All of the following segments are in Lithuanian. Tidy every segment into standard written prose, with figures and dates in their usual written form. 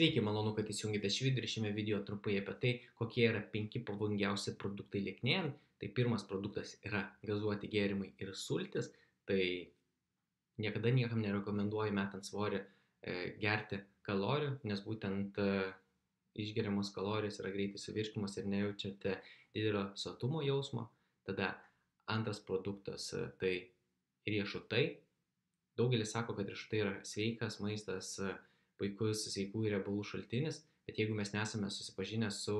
Sveiki, malonu, kad įsijungėte šį video ir šiame video trumpai apie tai, kokie yra 5 pavojingiausi produktai lieknėjant. Tai pirmas produktas yra gazuoti gėrimai ir sultis. Tai niekada niekam nerekomenduoju metant svorį gerti kalorijų, nes būtent išgeriamos kalorijos yra greitai suvirškinamos ir nejaučiate didelio sotumo jausmo. Tada antras produktas tai riešutai. Daugelis sako, kad riešutai yra sveikas maistas, puikus sveikų riebalų šaltinis, bet jeigu mes nesame susipažinę su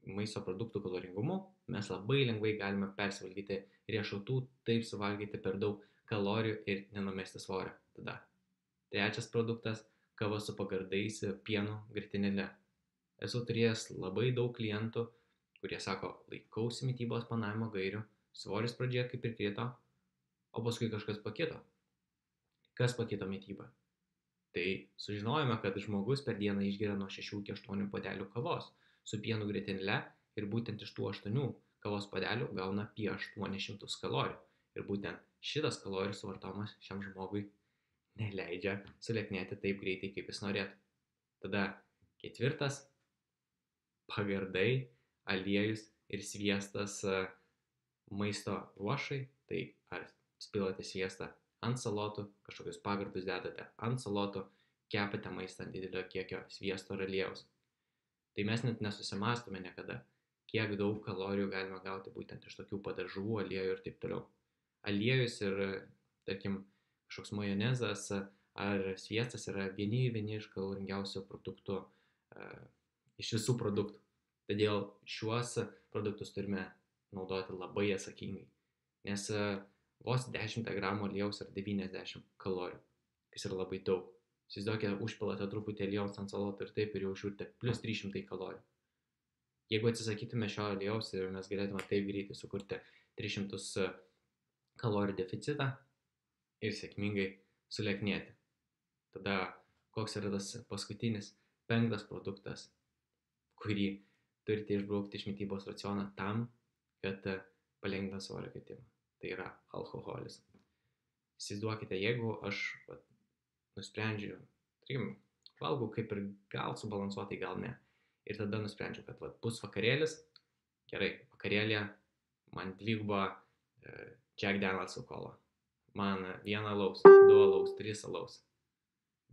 maisto produktų kaloringumu, mes labai lengvai galime persivalgyti riešutų, taip suvalgyti per daug kalorijų ir nenumesti svorio. Tada trečias produktas - kava su pagardais, pienu, grietinėle. Esu turėjęs labai daug klientų, kurie sako, laikausi mitybos planavimo gairių, svoris pradžioje kaip ir krito, o paskui kažkas pakito. Kas pakito mitybą? Tai sužinojome, kad žmogus per dieną išgeria nuo 6 iki 8 puodelių kavos su pienu grietinėle ir būtent iš tų 8 kavos puodelių gauna apie 800 kalorijų. Ir būtent šitas kalorijų suvartojimas šiam žmogui neleidžia sulieknėti taip greitai, kaip jis norėtų. Tada ketvirtas - pagardai, aliejus ir sviestas maisto ruošai. Tai ar spilate sviestą ant salotų, kažkokius pagardus dedate ant salotų, kepate maistą ant didelio kiekio sviesto ar aliejaus. Tai mes net nesusimąstome niekada, kiek daug kalorijų galime gauti būtent iš tokių padažų, aliejų ir taip toliau. Aliejus ir, tarkim, kažkoks majonezas ar sviestas yra vieni iš kaloringiausių produktų iš visų produktų. Todėl šiuos produktus turime naudoti labai atsakingai, nes vos 10 gramų aliejaus yra 90 kalorijų, kas yra labai daug. Įsivaizduokite, užpilate truputį aliejaus ant salotų ir taip ir jau žiūrite plus 300 kalorijų. Jeigu atsisakytume šio aliejaus ir mes galėtume taip greitai sukurti 300 kalorijų deficitą ir sėkmingai sulieknėti. Tada koks yra tas paskutinis 5 produktas, kurį turite išbraukti iš mitybos raciono tam, kad palengvintų svorio kritimą. Tai yra alkoholis. Įsivaizduokite, jeigu aš nusprendžiu, tarkim, valgau kaip ir gal subalansuotai, gal ne. Ir tada nusprendžiu, kad bus vakarėlis, gerai, vakarėlė, man 2 Jack Daniels su kola, man 1 alaus, 2 alaus, 3 alaus,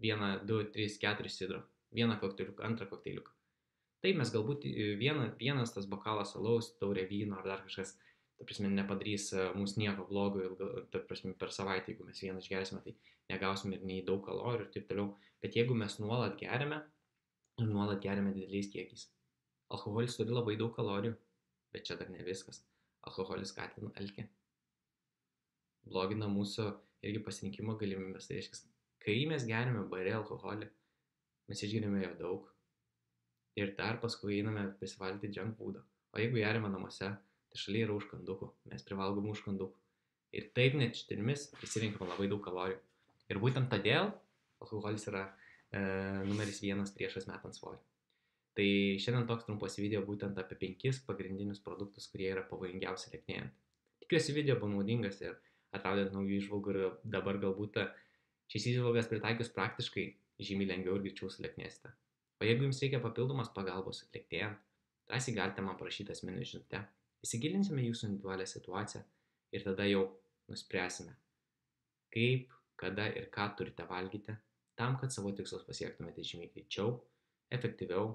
1, 2, 3, 4 sidro, 1 kokteiliuką, 2 kokteiliuką. Taip mes galbūt vienas tas bokalas alaus, taurė vyno ar dar kažkas, ta prasme, nepadarys mums nieko blogo, ta prasme, per savaitę, jeigu mes vieną išgersime, tai negausime ir nei daug kalorijų ir taip toliau. Bet jeigu mes nuolat geriame ir nuolat geriame dideliais kiekiais, alkoholis turi labai daug kalorijų, bet čia dar ne viskas. Alkoholis skatina alkį, blogina mūsų irgi pasirinkimo galimybės. Tai reiškia, kai mes geriame bare alkoholį, mes išgeriame jo daug ir dar paskui einame prisivalgyti junk foodą. O jeigu geriame namuose, tai šalia yra užkandukų, mes privalgome užkandukų. Ir taip net štirmis prisirinkame labai daug kalorijų. Ir būtent todėl alkoholis yra numeris 1 priešas metant svorį. Tai šiandien toks trumpas video būtent apie 5 pagrindinius produktus, kurie yra pavojingiausi lieknėjant. Tikiuosi video buvo naudingas ir atradėt naujų įžvalgų ir dabar galbūt šis įžvalgas pritaikius praktiškai žymiai lengviau ir greičiau sulieknėsite. O jeigu jums reikia papildomos pagalbos lieknėjant, drąsiai galite man parašyti asmeninę žinutę. Įsigilinsime jūsų individualią situaciją ir tada jau nuspręsime, kaip, kada ir ką turite valgyti, tam, kad savo tikslus pasiektumėte žymiai greičiau, efektyviau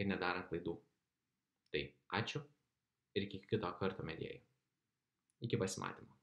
ir nedarant klaidų. Tai ačiū ir iki kito karto mėgėjai. Iki pasimatymo.